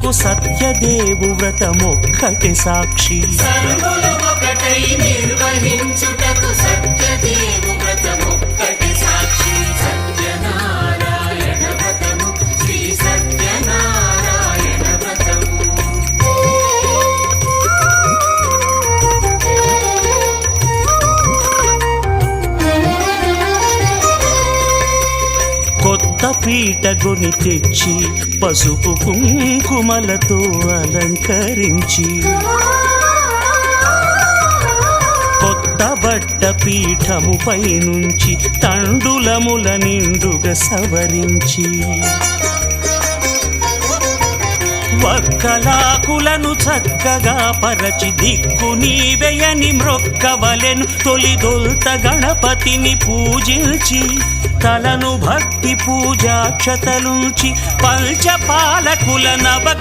అందుకు సత్యదేవు వ్రతమొక్కటి సాక్షి. సర్వులు ఒకటై నిర్వహించుటకు సత్యదేవు వ్రతమొక్కటి సాక్షి. సత్యనారాయణ వ్రతము శ్రీ సత్యనారాయణ వ్రతము. కొత్త పీటగొని తెచ్చి పసుపు కుంకుమలతో అలంకరించి, కొత్త బట్ట పీఠముపై నుంచి తండులముల నిండుగా సవరించి, వక్కలాకులను చక్కగా పరచి దిక్కు నీవెయని మ్రొక్కవలెను. తొలిదొల్త గణపతిని పూజించి తలను భక్తి పూజాక్షతలుంచి పంచపాలకుల నవ